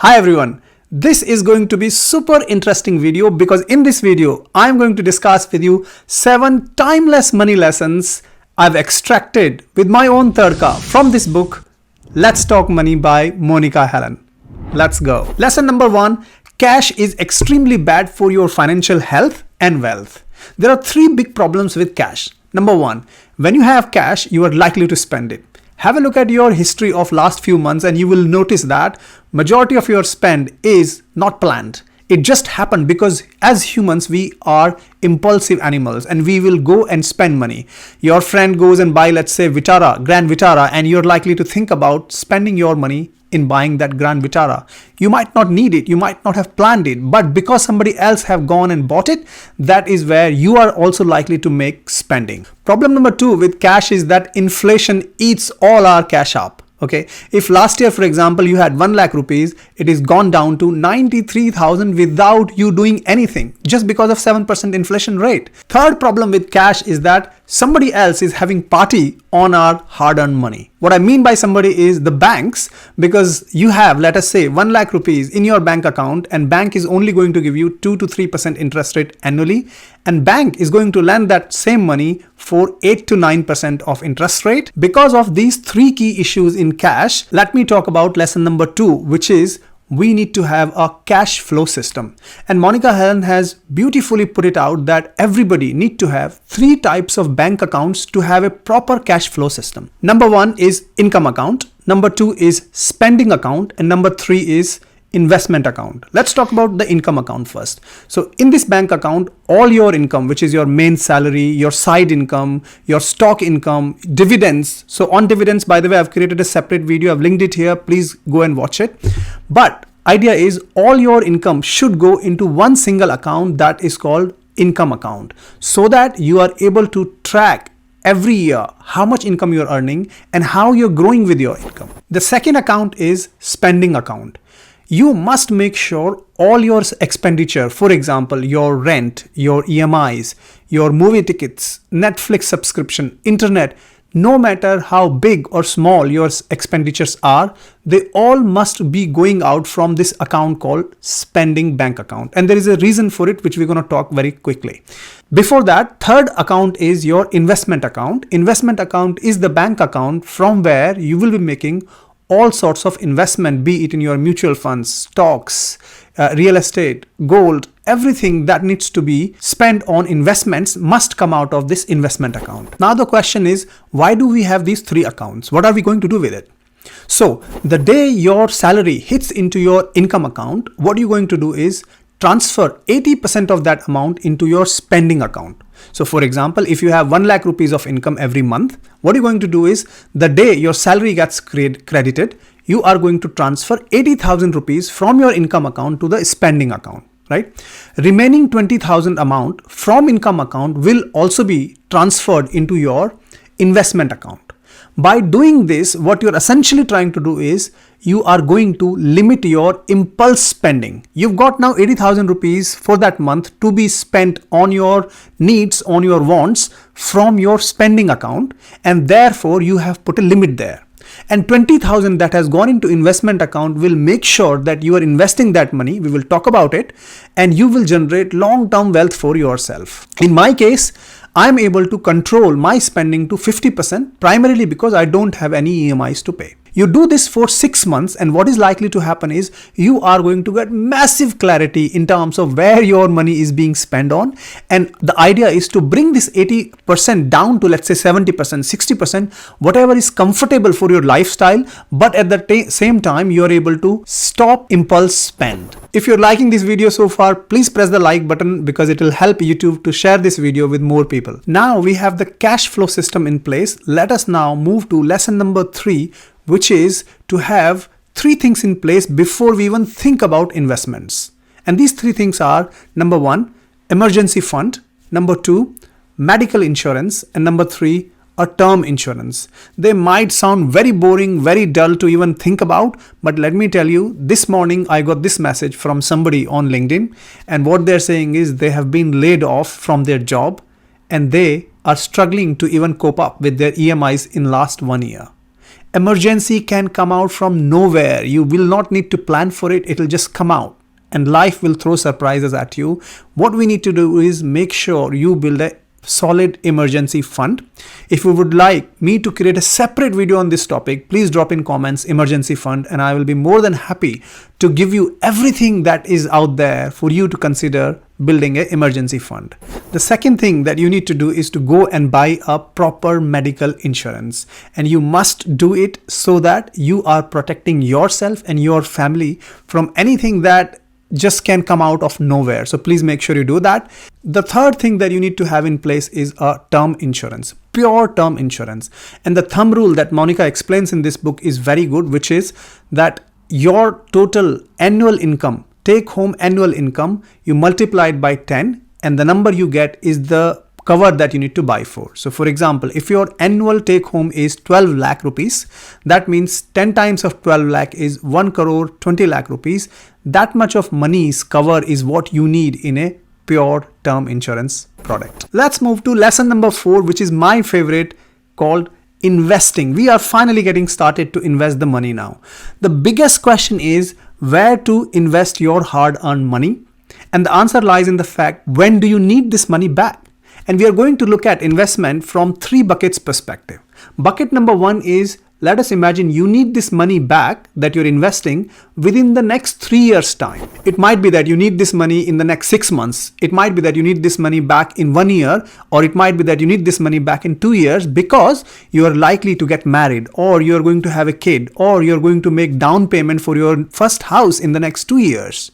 Hi everyone, this is going to be super interesting video because in this video I'm going to discuss with you 7 timeless money lessons I've extracted with my own tadka from this book Let's Talk Money by Monica Helen. Let's go. Lesson number 1, cash is extremely bad for your financial health and wealth. There are 3 big problems with cash. Number 1, when you have cash, you are likely to spend it. Have a look at your history of last few months and you will notice that majority of your spend is not planned. It just happened because as humans, we are impulsive animals and we will go and spend money. Your friend goes and buy, let's say, Grand Vitara, and you're likely to think about spending your money in buying that Grand Vitara. You might not need it, you might not have planned it, but because somebody else have gone and bought it, that is where you are also likely to make spending. Problem number 2 with cash is that inflation eats all our cash up. Okay, if last year, for example, you had 1 lakh rupees, it is gone down to 93,000 without you doing anything, just because of 7% inflation rate. Third problem with cash is that somebody else is having party on our hard-earned money. What I mean by somebody is the banks, because you have, let us say, 1 lakh rupees in your bank account and bank is only going to give you 2 to 3% interest rate annually, and bank is going to lend that same money for 8 to 9% of interest rate. Because of these 3 key issues in cash, let me talk about lesson number 2, which is we need to have a cash flow system. And Monica Helen has beautifully put it out that everybody need to have 3 types of bank accounts to have a proper cash flow system. Number 1 is income account, number 2 is spending account, and number 3 is investment account. Let's talk about the income account first. So in this bank account, all your income, which is your main salary, your side income, your stock income, dividends. So on dividends, by the way, I've created a separate video. I've linked it here. Please go and watch it. But idea is all your income should go into one single account that is called income account, so that you are able to track every year how much income you're earning and how you're growing with your income. The second account is spending account. You must make sure all your expenditure, for example, your rent, your EMIs, your movie tickets, Netflix subscription, internet, no matter how big or small your expenditures are, they all must be going out from this account called spending bank account. And there is a reason for it, which we're going to talk very quickly. Before that, third account is your investment account. Investment account is the bank account from where you will be making all sorts of investment, be it in your mutual funds, stocks, real estate, gold, everything that needs to be spent on investments must come out of this investment account. Now the question is, why do we have these 3 accounts? What are we going to do with it? So the day your salary hits into your income account, what you're going to do is transfer 80% of that amount into your spending account. So for example, if you have 1 lakh rupees of income every month, what you're going to do is the day your salary gets credited, you are going to transfer 80,000 rupees from your income account to the spending account, right? Remaining 20,000 amount from income account will also be transferred into your investment account. By doing this, what you're essentially trying to do is you are going to limit your impulse spending. You've got now 80,000 rupees for that month to be spent on your needs, on your wants from your spending account, and therefore you have put a limit there. And 20,000 that has gone into investment account will make sure that you are investing that money. We will talk about it, and you will generate long-term wealth for yourself. In my case, I'm able to control my spending to 50% primarily because I don't have any EMIs to pay. You do this for 6 months, and what is likely to happen is you are going to get massive clarity in terms of where your money is being spent on. And the idea is to bring this 80% down to, let's say, 70%, 60%, whatever is comfortable for your lifestyle. But at the same time, you're able to stop impulse spend. If you're liking this video so far, please press the like button because it will help YouTube to share this video with more people. Now we have the cash flow system in place. Let us now move to lesson number 3, which is to have 3 things in place before we even think about investments. And these 3 things are, number 1, emergency fund, number 2, medical insurance, and number 3, a term insurance. They might sound very boring, very dull to even think about, but let me tell you, this morning I got this message from somebody on LinkedIn, and what they're saying is they have been laid off from their job and they are struggling to even cope up with their EMIs in last 1 year. Emergency can come out from nowhere. You will not need to plan for it. It will just come out. And life will throw surprises at you. What we need to do is make sure you build a solid emergency fund. If you would like me to create a separate video on this topic, please drop in comments emergency fund, and I will be more than happy to give you everything that is out there for you to consider building an emergency fund. The second thing that you need to do is to go and buy a proper medical insurance, and you must do it so that you are protecting yourself and your family from anything that just can come out of nowhere. So please make sure you do that. The third thing that you need to have in place is a term insurance, pure term insurance. And the thumb rule that Monica explains in this book is very good, which is that your total annual income, take home annual income, you multiply it by 10, and the number you get is the cover that you need to buy for. So for example, if your annual take home is 12 lakh rupees, that means 10 times of 12 lakh is 1 crore 20 lakh rupees. That much of money's cover is what you need in a pure term insurance product. Let's move to lesson number 4, which is my favorite, called investing. We are finally getting started to invest the money now. The biggest question is where to invest your hard-earned money. And the answer lies in the fact, when do you need this money back? And we are going to look at investment from 3 buckets perspective. Bucket number 1 is, let us imagine you need this money back that you're investing within the next 3 years time. It might be that you need this money in the next 6 months. It might be that you need this money back in 1 year, or it might be that you need this money back in 2 years because you are likely to get married, or you're going to have a kid, or you're going to make down payment for your first house in the next 2 years.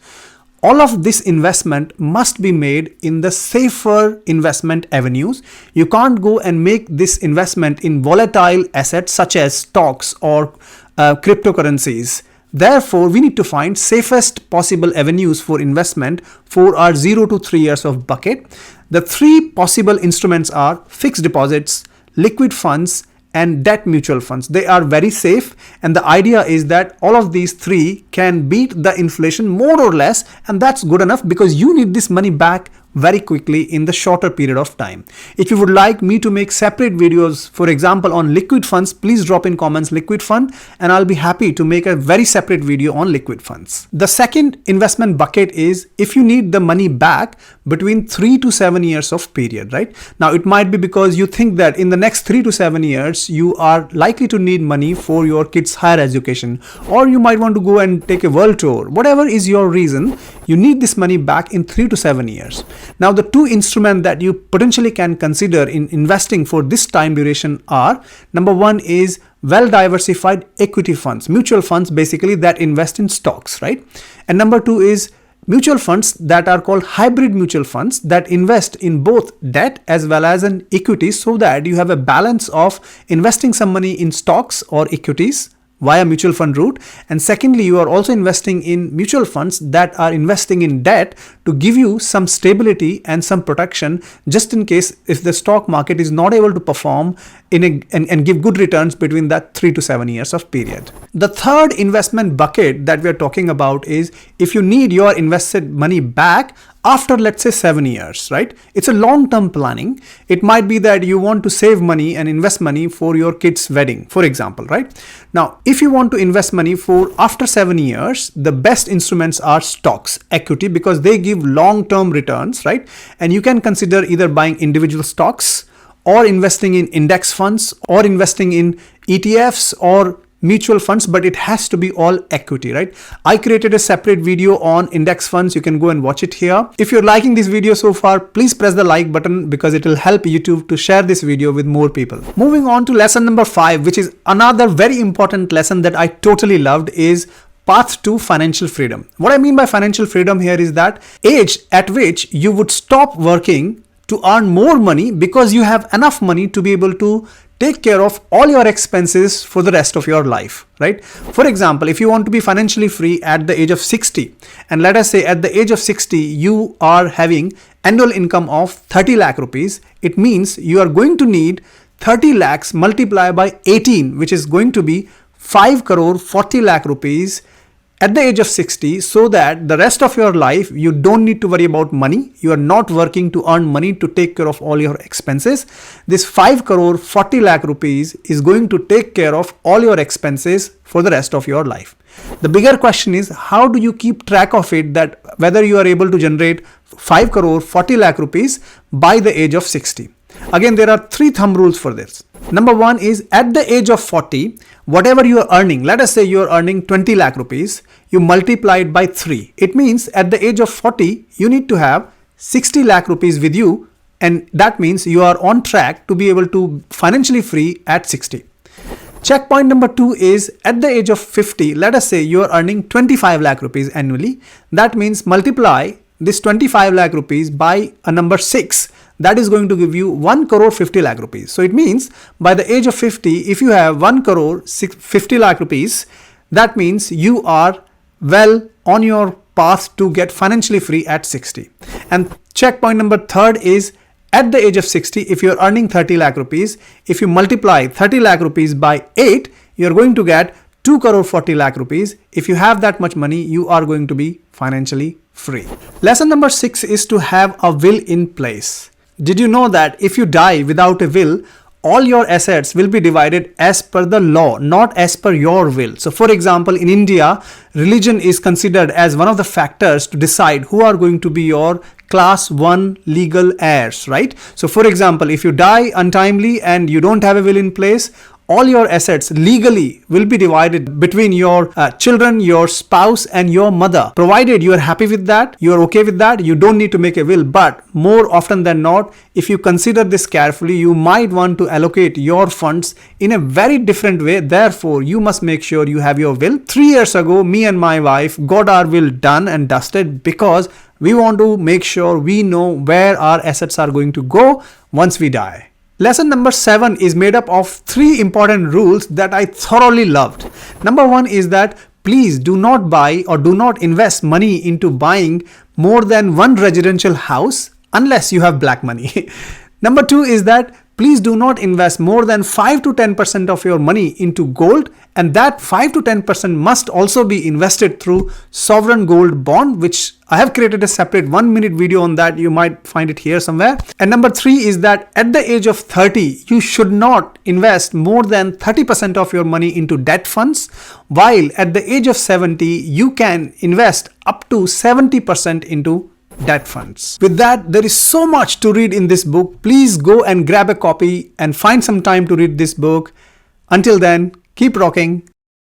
All of this investment must be made in the safer investment avenues. You can't go and make this investment in volatile assets such as stocks or cryptocurrencies. Therefore, we need to find safest possible avenues for investment for our 0 to 3 years of bucket. The 3 possible instruments are fixed deposits, liquid funds, and debt mutual funds. They are very safe, and the idea is that all of these 3 can beat the inflation more or less, and that's good enough because you need this money back very quickly in the shorter period of time. If you would like me to make separate videos, for example on liquid funds, please drop in comments liquid fund, and I'll be happy to make a very separate video on liquid funds. The second investment bucket is if you need the money back between 3 to 7 years of period, right? Now it might be because you think that in the next 3 to 7 years you are likely to need money for your kids' higher education, or you might want to go and take a world tour. Whatever is your reason, you need this money back in 3 to 7 years. Now the 2 instruments that you potentially can consider in investing for this time duration are, number 1 is well diversified equity funds, mutual funds basically that invest in stocks, right? And number 2 is mutual funds that are called hybrid mutual funds that invest in both debt as well as in equities, so that you have a balance of investing some money in stocks or equities via mutual fund route, and secondly you are also investing in mutual funds that are investing in debt to give you some stability and some protection just in case if the stock market is not able to perform and give good returns between that 3 to 7 years of period. The third investment bucket that we are talking about is if you need your invested money back after, let's say, 7 years, right? It's a long-term planning. It might be that you want to save money and invest money for your kid's wedding, for example, right? Now, if you want to invest money for after 7 years, the best instruments are stocks, equity, because they give long-term returns, right? And you can consider either buying individual stocks or investing in index funds or investing in ETFs or mutual funds, but it has to be all equity, right? I created a separate video on index funds. You can go and watch it here. If you're liking this video so far, please press the like button because it will help YouTube to share this video with more people. Moving on to lesson number 5, which is another very important lesson that I totally loved, is path to financial freedom. What I mean by financial freedom here is that age at which you would stop working to earn more money because you have enough money to be able to take care of all your expenses for the rest of your life, right? For example, if you want to be financially free at the age of 60, and let us say at the age of 60, you are having annual income of 30 lakh rupees, it means you are going to need 30 lakhs multiplied by 18, which is going to be 5 crore 40 lakh rupees at the age of 60 so that the rest of your life you don't need to worry about money. You are not working to earn money to take care of all your expenses. This 5 crore 40 lakh rupees is going to take care of all your expenses for the rest of your life. The bigger question is, how do you keep track of it, that whether you are able to generate 5 crore 40 lakh rupees by the age of 60? Again, there are 3 thumb rules for this. Number 1 is, at the age of 40, whatever you are earning, let us say you are earning 20 lakh rupees, you multiply it by 3. It means at the age of 40, you need to have 60 lakh rupees with you, and that means you are on track to be able to financially free at 60. Checkpoint number 2 is, at the age of 50, let us say you are earning 25 lakh rupees annually. That means multiply this 25 lakh rupees by a number 6. That is going to give you 1 crore 50 lakh rupees. So it means by the age of 50, if you have 1 crore 50 lakh rupees, that means you are well on your path to get financially free at 60. And checkpoint number 3 is, at the age of 60, if you are earning 30 lakh rupees, if you multiply 30 lakh rupees by 8, you are going to get 2 crore 40 lakh rupees. If you have that much money, you are going to be financially free. Lesson number 6 is to have a will in place. Did you know that if you die without a will, all your assets will be divided as per the law, not as per your will? So for example, in India, religion is considered as one of the factors to decide who are going to be your class 1 legal heirs, right? So for example, if you die untimely and you don't have a will in place, all your assets legally will be divided between your children, your spouse and your mother. Provided you are happy with that, you are okay with that, you don't need to make a will. But more often than not, if you consider this carefully, you might want to allocate your funds in a very different way. Therefore, you must make sure you have your will. 3 years ago, me and my wife got our will done and dusted because we want to make sure we know where our assets are going to go once we die. Lesson number 7 is made up of 3 important rules that I thoroughly loved. Number 1 is that please do not buy or do not invest money into buying more than 1 residential house unless you have black money. Number 2 is that please do not invest more than 5 to 10% of your money into gold, and that 5 to 10% must also be invested through sovereign gold bond, which I have created a separate 1-minute video on that. You might find it here somewhere. And number 3 is that at the age of 30, you should not invest more than 30% of your money into debt funds, while at the age of 70, you can invest up to 70% into debt funds. With that, there is so much to read in this book. Please go and grab a copy and find some time to read this book. Until then, keep rocking.